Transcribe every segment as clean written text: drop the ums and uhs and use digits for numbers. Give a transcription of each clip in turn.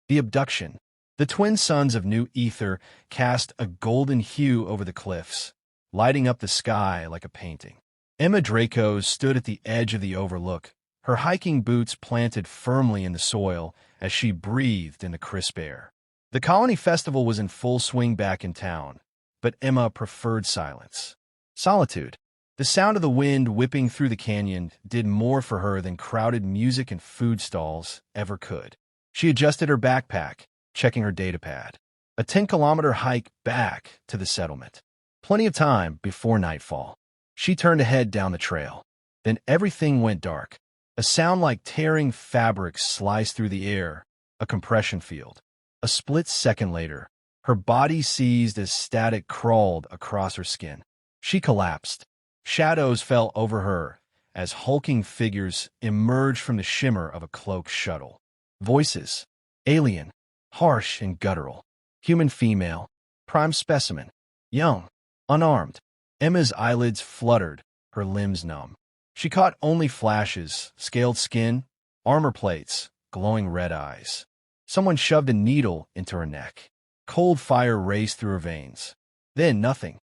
The abduction. The twin suns of New Ether cast a golden hue over the cliffs, lighting up the sky like a painting. Emma Draykos stood at the edge of the overlook, her hiking boots planted firmly in the soil as she breathed in the crisp air. The colony festival was in full swing back in town, but Emma preferred silence. Solitude. The sound of the wind whipping through the canyon did more for her than crowded music and food stalls ever could. She adjusted her backpack, checking her datapad. A 10-kilometer hike back to the settlement. Plenty of time before nightfall. She turned to head down the trail. Then everything went dark. A sound like tearing fabric sliced through the air, a compression field. A split second later, her body seized as static crawled across her skin. She collapsed. Shadows fell over her as hulking figures emerged from the shimmer of a cloaked shuttle. Voices. Alien. Harsh and guttural. Human female. Prime specimen. Young. Unarmed. Emma's eyelids fluttered, her limbs numb. She caught only flashes, scaled skin, armor plates, glowing red eyes. Someone shoved a needle into her neck. Cold fire raced through her veins. Then nothing.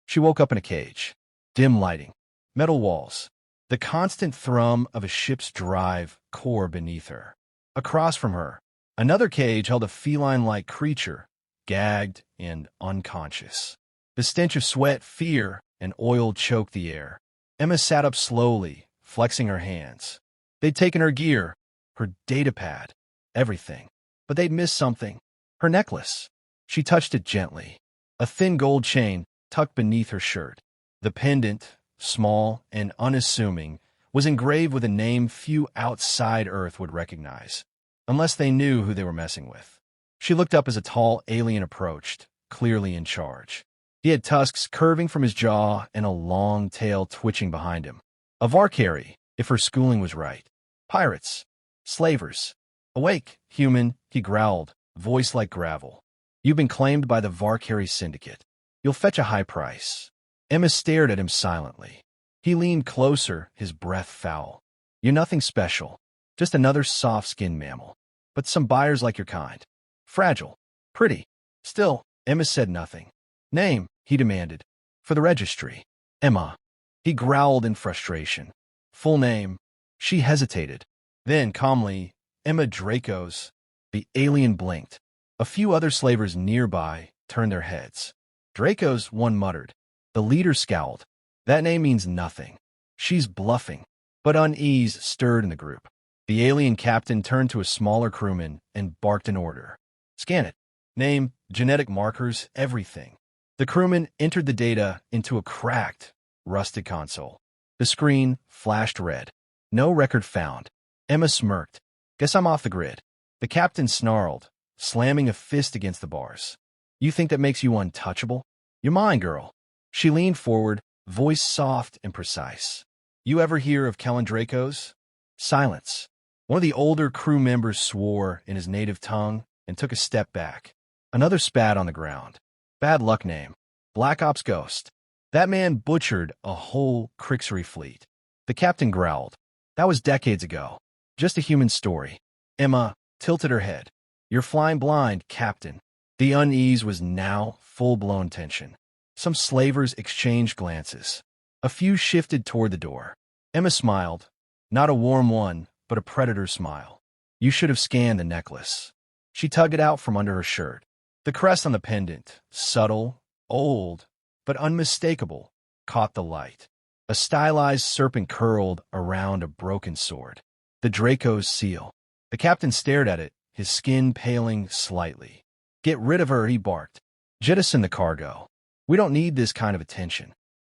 She woke up in a cage. Dim lighting. Metal walls. The constant thrum of a ship's drive core beneath her. Across from her, another cage held a feline-like creature, gagged and unconscious. The stench of sweat, fear, and oil choked the air. Emma sat up slowly, flexing her hands. They'd taken her gear, her datapad, everything. But they'd missed something. Her necklace. She touched it gently. A thin gold chain tucked beneath her shirt. The pendant, small and unassuming, was engraved with a name few outside Earth would recognize, unless they knew who they were messing with. She looked up as a tall alien approached, clearly in charge. He had tusks curving from his jaw and a long tail twitching behind him. A Varkari, if her schooling was right. Pirates. Slavers. Awake, human, he growled, voice like gravel. You've been claimed by the Varkari syndicate. You'll fetch a high price. Emma stared at him silently. He leaned closer, his breath foul. You're nothing special. Just another soft-skinned mammal. But some buyers like your kind. Fragile. Pretty. Still, Emma said nothing. Name, he demanded. For the registry. Emma. He growled in frustration. Full name. She hesitated. Then, calmly, Emma Draykos. The alien blinked. A few other slavers nearby turned their heads. Draykos, one muttered. The leader scowled. That name means nothing. She's bluffing. But unease stirred in the group. The alien captain turned to a smaller crewman and barked an order. Scan it. Name, genetic markers, everything. The crewman entered the data into a cracked, rusted console. The screen flashed red. No record found. Emma smirked. Guess I'm off the grid. The captain snarled, slamming a fist against the bars. You think that makes you untouchable? You're mine, girl. She leaned forward, voice soft and precise. You ever hear of Kellen Draykos? Silence. One of the older crew members swore in his native tongue and took a step back. Another spat on the ground. Bad luck name. Black Ops Ghost. That man butchered a whole Crixery fleet. The captain growled. That was decades ago. Just a human story. Emma tilted her head. You're flying blind, Captain. The unease was now full-blown tension. Some slavers exchanged glances. A few shifted toward the door. Emma smiled. Not a warm one, but a predator smile. You should have scanned the necklace. She tugged it out from under her shirt. The crest on the pendant, subtle, old, but unmistakable, caught the light. A stylized serpent curled around a broken sword. The Draco's seal. The captain stared at it, his skin paling slightly. Get rid of her, he barked. Jettison the cargo. We don't need this kind of attention.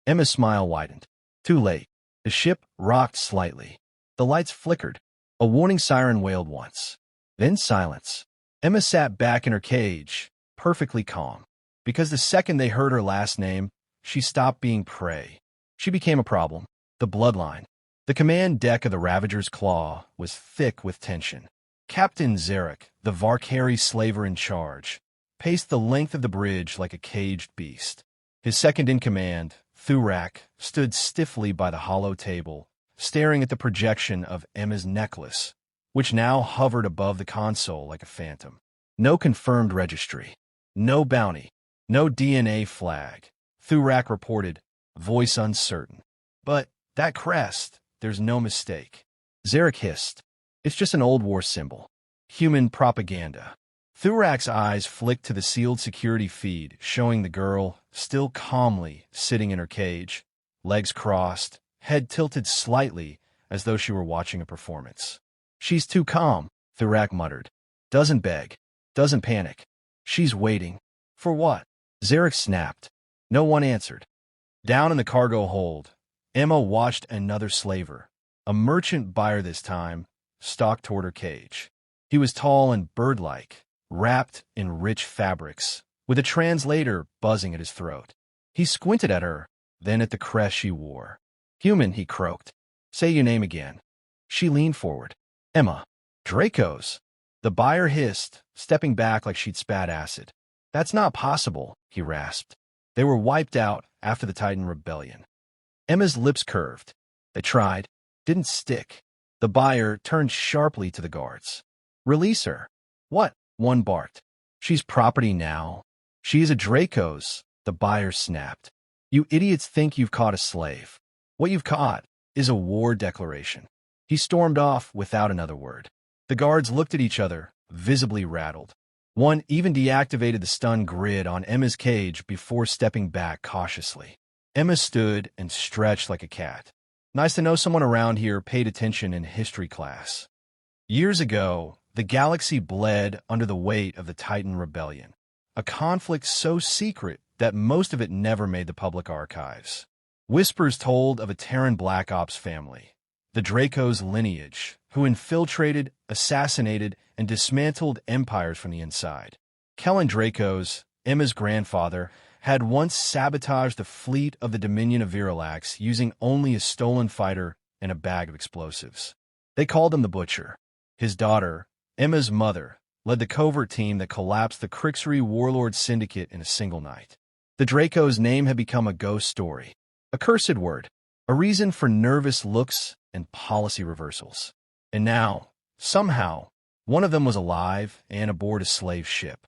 Emma's smile widened. Too late. The ship rocked slightly. The lights flickered. A warning siren wailed once. Then silence. Emma sat back in her cage, perfectly calm. Because the second they heard her last name, she stopped being prey. She became a problem. The bloodline. The command deck of the Ravager's Claw was thick with tension. Captain Zarek, the Varkari slaver in charge, paced the length of the bridge like a caged beast. His second-in-command, Thurak, stood stiffly by the hollow table, staring at the projection of Emma's necklace, which now hovered above the console like a phantom. No confirmed registry. No bounty. No DNA flag. Thurak reported, voice uncertain. But that crest, there's no mistake. Zarek hissed. It's just an old war symbol. Human propaganda. Thurak's eyes flicked to the sealed security feed, showing the girl, still calmly sitting in her cage, legs crossed, head tilted slightly as though she were watching a performance. She's too calm, Thurak muttered. Doesn't beg. Doesn't panic. She's waiting. For what? Zarek snapped. No one answered. Down in the cargo hold, Emma watched another slaver, a merchant buyer this time, stalk toward her cage. He was tall and bird-like, wrapped in rich fabrics, with a translator buzzing at his throat. He squinted at her, then at the crest she wore. Human, he croaked. Say your name again. She leaned forward. Emma. Draykos. The buyer hissed, stepping back like she'd spat acid. That's not possible, he rasped. They were wiped out after the Titan rebellion. Emma's lips curved. They tried. Didn't stick. The buyer turned sharply to the guards. Release her. What? One barked. She's property now. She is a Draykos, the buyer snapped. You idiots think you've caught a slave. What you've caught is a war declaration. He stormed off without another word. The guards looked at each other, visibly rattled. One even deactivated the stun grid on Emma's cage before stepping back cautiously. Emma stood and stretched like a cat. Nice to know someone around here paid attention in history class. Years ago, the galaxy bled under the weight of the Titan rebellion, a conflict so secret that most of it never made the public archives. Whispers told of a Terran Black Ops family, the Draco's lineage, who infiltrated, assassinated, and dismantled empires from the inside. Kellen Draykos, Emma's grandfather, had once sabotaged the fleet of the Dominion of Virilax using only a stolen fighter and a bag of explosives. They called him the Butcher. His daughter, Emma's mother, led the covert team that collapsed the Crixery warlord syndicate in a single night. The Draco's name had become a ghost story, a cursed word, a reason for nervous looks and policy reversals. And now, somehow, one of them was alive and aboard a slave ship.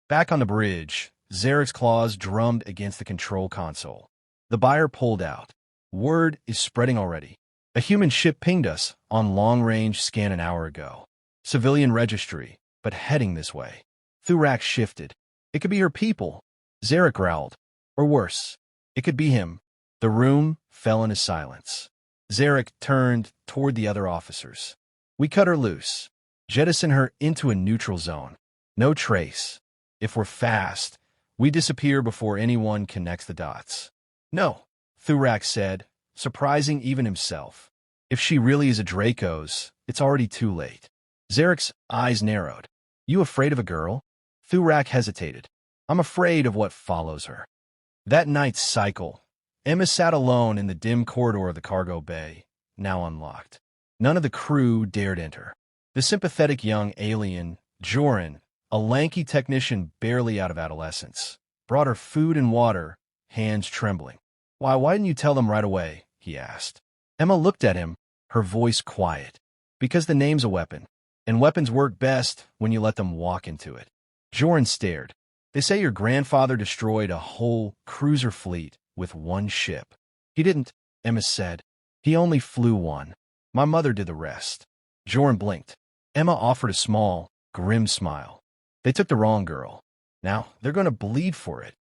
Back on the bridge, Zarek's claws drummed against the control console. The buyer pulled out. Word is spreading already. A human ship pinged us on long-range scan an hour ago. Civilian registry, but heading this way. Thurak shifted. It could be her people, Zarek growled. Or worse, it could be him. The room fell into silence. Zarek turned toward the other officers. We cut her loose. Jettison her into a neutral zone. No trace. If we're fast, we disappear before anyone connects the dots. No, Thurak said, surprising even himself. If she really is a Draykos, it's already too late. Zarek's eyes narrowed. You afraid of a girl? Thurak hesitated. I'm afraid of what follows her. That night's cycle. Emma sat alone in the dim corridor of the cargo bay, now unlocked. None of the crew dared enter. The sympathetic young alien, Joran, a lanky technician barely out of adolescence, brought her food and water, hands trembling. Why didn't you tell them right away? He asked. Emma looked at him, her voice quiet. Because the name's a weapon, and weapons work best when you let them walk into it. Joran stared. They say your grandfather destroyed a whole cruiser fleet with one ship. He didn't, Emma said. He only flew one. My mother did the rest. Joran blinked. Emma offered a small, grim smile. They took the wrong girl. Now, they're going to bleed for it.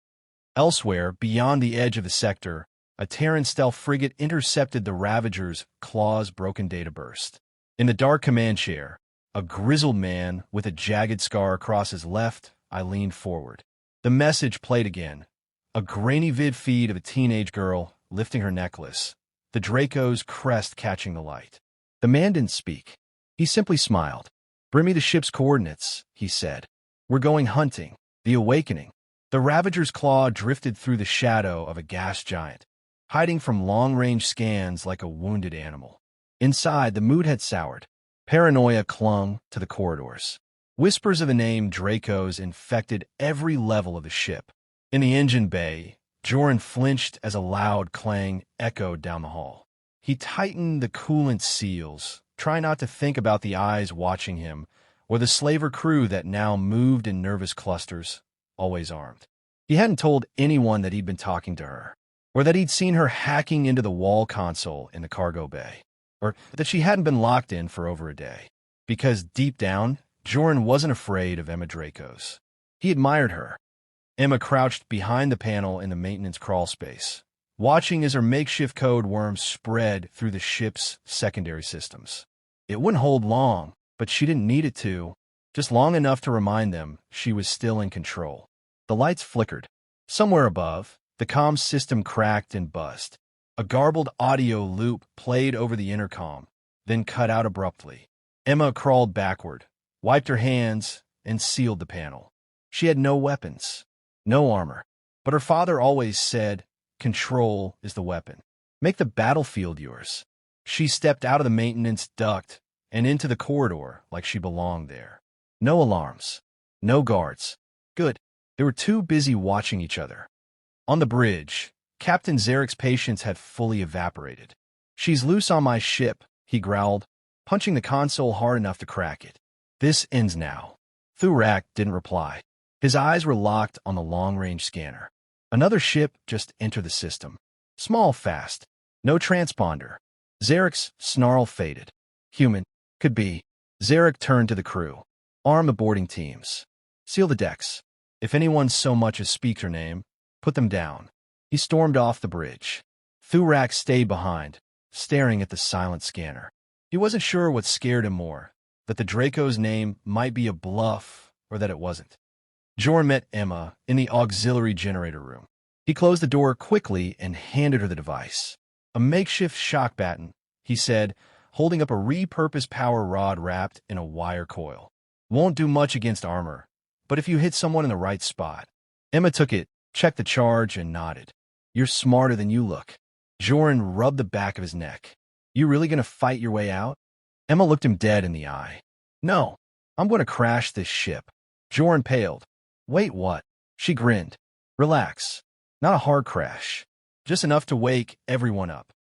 Elsewhere, beyond the edge of the sector, a Terran stealth frigate intercepted the Ravager's claws-broken data burst. In the dark command chair, a grizzled man with a jagged scar across his left, I leaned forward. The message played again. A grainy vid feed of a teenage girl lifting her necklace, the Draco's crest catching the light. The man didn't speak. He simply smiled. Bring me the ship's coordinates, he said. We're going hunting. The awakening. The Ravager's claw drifted through the shadow of a gas giant, hiding from long-range scans like a wounded animal. Inside, the mood had soured. Paranoia clung to the corridors. Whispers of the name Draykos infected every level of the ship. In the engine bay, Joran flinched as a loud clang echoed down the hall. He tightened the coolant seals, trying not to think about the eyes watching him, or the slaver crew that now moved in nervous clusters, always armed. He hadn't told anyone that he'd been talking to her, or that he'd seen her hacking into the wall console in the cargo bay, or that she hadn't been locked in for over a day. Because deep down, Joran wasn't afraid of Emma Draykos. He admired her. Emma crouched behind the panel in the maintenance crawl space, watching as her makeshift code worm spread through the ship's secondary systems. It wouldn't hold long, but she didn't need it to, just long enough to remind them she was still in control. The lights flickered. Somewhere above, the comm system cracked and buzzed. A garbled audio loop played over the intercom, then cut out abruptly. Emma crawled backward, wiped her hands, and sealed the panel. She had no weapons, no armor, but her father always said, "Control is the weapon. Make the battlefield yours." She stepped out of the maintenance duct and into the corridor like she belonged there. No alarms, no guards. Good. They were too busy watching each other. On the bridge, Captain Zarek's patience had fully evaporated. "She's loose on my ship," he growled, punching the console hard enough to crack it. "This ends now." Thurak didn't reply. His eyes were locked on the long-range scanner. Another ship just entered the system. Small, fast. No transponder. Zarek's snarl faded. "Human. Could be." Zarek turned to the crew. "Arm the boarding teams. Seal the decks. If anyone so much as speaks her name, put them down." He stormed off the bridge. Thurak stayed behind, staring at the silent scanner. He wasn't sure what scared him more, that the Draco's name might be a bluff or that it wasn't. Joran met Emma in the auxiliary generator room. He closed the door quickly and handed her the device. "A makeshift shock baton," he said, holding up a repurposed power rod wrapped in a wire coil. "Won't do much against armor, but if you hit someone in the right spot." Emma took it, checked the charge, and nodded. "You're smarter than you look." Joran rubbed the back of his neck. "You really gonna fight your way out?" Emma looked him dead in the eye. "No, I'm gonna crash this ship." Joran paled. "Wait, what?" She grinned. "Relax. Not a hard crash. Just enough to wake everyone up."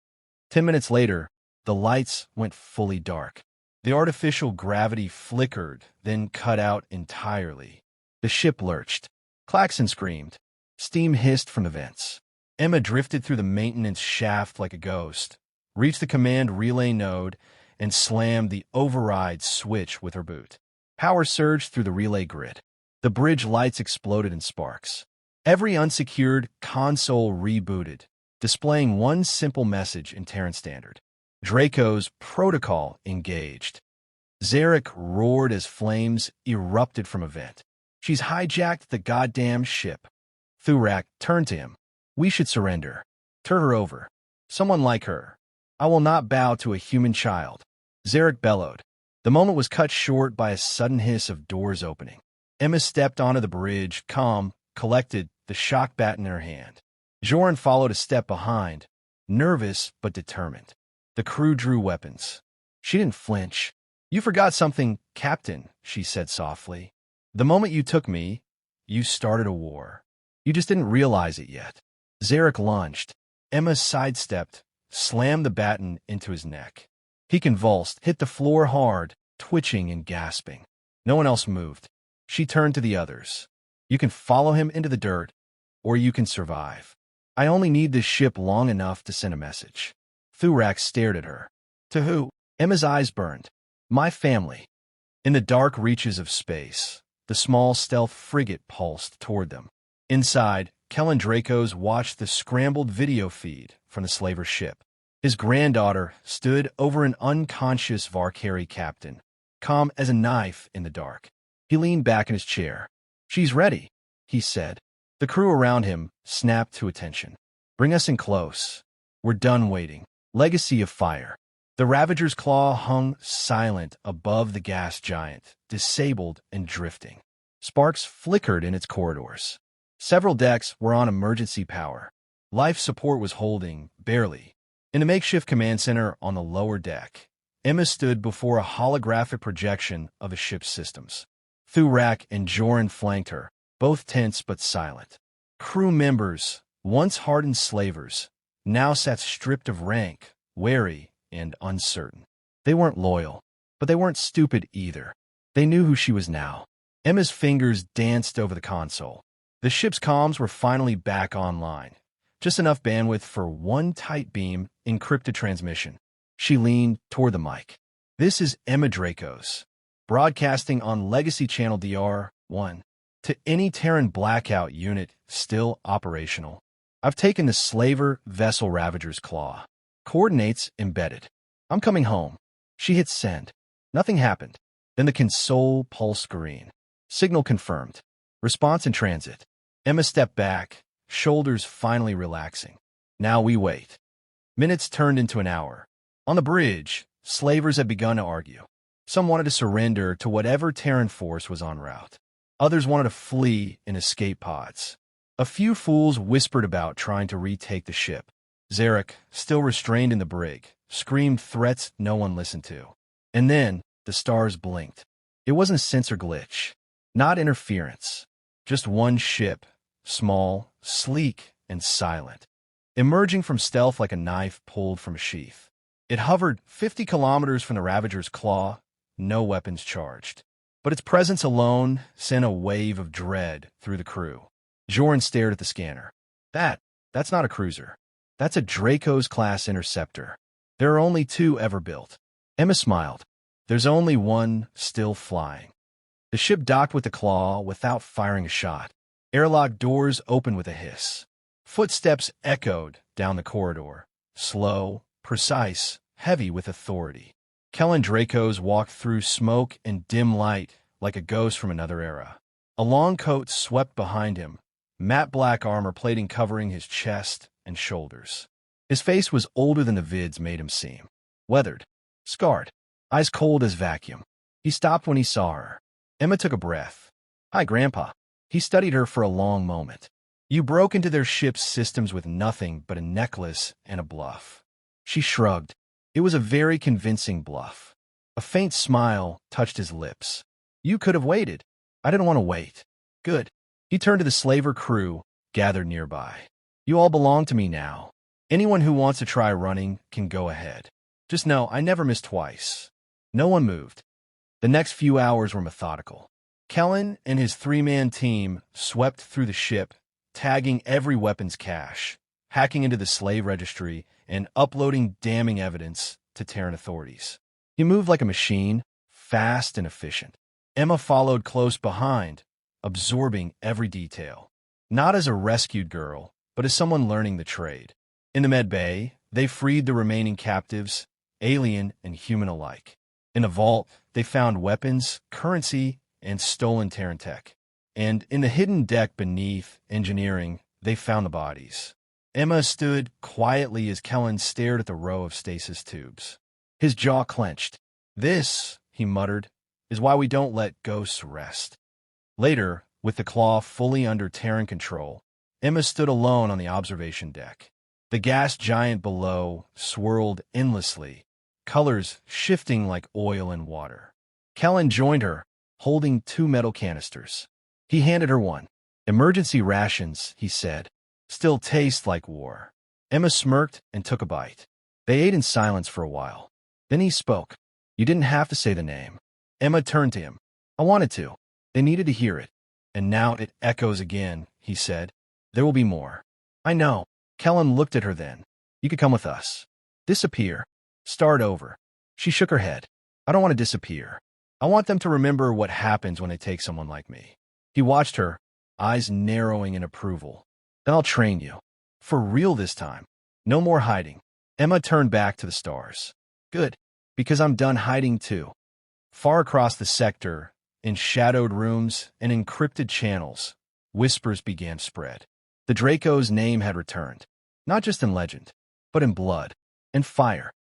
10 minutes later, the lights went fully dark. The artificial gravity flickered, then cut out entirely. The ship lurched. Klaxon screamed. Steam hissed from the vents. Emma drifted through the maintenance shaft like a ghost, reached the command relay node, and slammed the override switch with her boot. Power surged through the relay grid. The bridge lights exploded in sparks. Every unsecured console rebooted, displaying one simple message in Terran Standard. Draco's protocol engaged. Zarek roared as flames erupted from a vent. "She's hijacked the goddamn ship." Thurak turned to him. "We should surrender. Turn her over. Someone like her. I will not bow to a human child." Zarek bellowed. The moment was cut short by a sudden hiss of doors opening. Emma stepped onto the bridge, calm, collected, the shock baton in her hand. Joran followed a step behind, nervous but determined. The crew drew weapons. She didn't flinch. "You forgot something, Captain," she said softly. "The moment you took me, you started a war. You just didn't realize it yet." Zarek lunged. Emma sidestepped, slammed the baton into his neck. He convulsed, hit the floor hard, twitching and gasping. No one else moved. She turned to the others. "You can follow him into the dirt, or you can survive. I only need this ship long enough to send a message." Thurak stared at her. "To who?" Emma's eyes burned. "My family." In the dark reaches of space, the small stealth frigate pulsed toward them. Inside, Kellen Draykos watched the scrambled video feed from the slaver ship. His granddaughter stood over an unconscious Varkari captain, calm as a knife in the dark. He leaned back in his chair. "She's ready," he said. The crew around him snapped to attention. "Bring us in close. We're done waiting." Legacy of fire. The Ravager's claw hung silent above the gas giant, disabled and drifting. Sparks flickered in its corridors. Several decks were on emergency power. Life support was holding, barely. In the makeshift command center on the lower deck, Emma stood before a holographic projection of the ship's systems. Thurak and Joran flanked her, both tense but silent. Crew members, once hardened slavers, now sat stripped of rank, wary and uncertain. They weren't loyal, but they weren't stupid either. They knew who she was now. Emma's fingers danced over the console. The ship's comms were finally back online. Just enough bandwidth for one tight beam, encrypted transmission. She leaned toward the mic. This is Emma Draykos, broadcasting on Legacy Channel DR1. To any Terran blackout unit still operational. I've taken the slaver vessel Ravager's Claw. Coordinates embedded. I'm coming home. She hit send. Nothing happened. Then the console pulsed green. Signal confirmed. Response in transit. Emma stepped back, shoulders finally relaxing. Now we wait. Minutes turned into an hour. On the bridge, slavers had begun to argue. Some wanted to surrender to whatever Terran force was en route. Others wanted to flee in escape pods. A few fools whispered about trying to retake the ship. Zarek, still restrained in the brig, screamed threats no one listened to. And then, the stars blinked. It wasn't a sensor glitch. Not interference. Just one ship, small, sleek, and silent, emerging from stealth like a knife pulled from a sheath. It hovered 50 kilometers from the Ravager's Claw, no weapons charged. But its presence alone sent a wave of dread through the crew. Joran stared at the scanner. That's not a cruiser. That's a Draykos-class interceptor. There are only 2 ever built. Emma smiled. There's only one still flying. The ship docked with the Claw without firing a shot. Airlock doors opened with a hiss. Footsteps echoed down the corridor. Slow, precise, heavy with authority. Kellen Draykos walked through smoke and dim light like a ghost from another era. A long coat swept behind him, matte black armor plating covering his chest and shoulders. His face was older than the vids made him seem. Weathered, scarred, eyes cold as vacuum. He stopped when he saw her. Emma took a breath. Hi, Grandpa. He studied her for a long moment. You broke into their ship's systems with nothing but a necklace and a bluff. She shrugged. It was a very convincing bluff. A faint smile touched his lips. You could have waited. I didn't want to wait. Good. He turned to the slaver crew, gathered nearby. You all belong to me now. Anyone who wants to try running can go ahead. Just know I never miss twice. No one moved. The next few hours were methodical. Kellen and his 3-man team swept through the ship, tagging every weapons cache, hacking into the slave registry, and uploading damning evidence to Terran authorities. He moved like a machine, fast and efficient. Emma followed close behind, absorbing every detail. Not as a rescued girl, but as someone learning the trade. In the med bay, they freed the remaining captives, alien and human alike. In a vault, they found weapons, currency, and stolen Terran tech. And in the hidden deck beneath engineering, they found the bodies. Emma stood quietly as Kellen stared at the row of stasis tubes. His jaw clenched. This, he muttered, is why we don't let ghosts rest. Later, with the Claw fully under Terran control, Emma stood alone on the observation deck. The gas giant below swirled endlessly, colors shifting like oil and water. Kellen joined her, holding 2 metal canisters. He handed her one. Emergency rations, he said. Still taste like war. Emma smirked and took a bite. They ate in silence for a while. Then he spoke. You didn't have to say the name. Emma turned to him. I wanted to. They needed to hear it. And now it echoes again, he said. There will be more. I know. Kellen looked at her then. You could come with us. Disappear. Start over. She shook her head. I don't want to disappear. I want them to remember what happens when they take someone like me. He watched her, eyes narrowing in approval. Then I'll train you. For real this time. No more hiding. Emma turned back to the stars. Good, because I'm done hiding too. Far across the sector, in shadowed rooms and encrypted channels, whispers began to spread. The Draco's name had returned, not just in legend, but in blood and fire.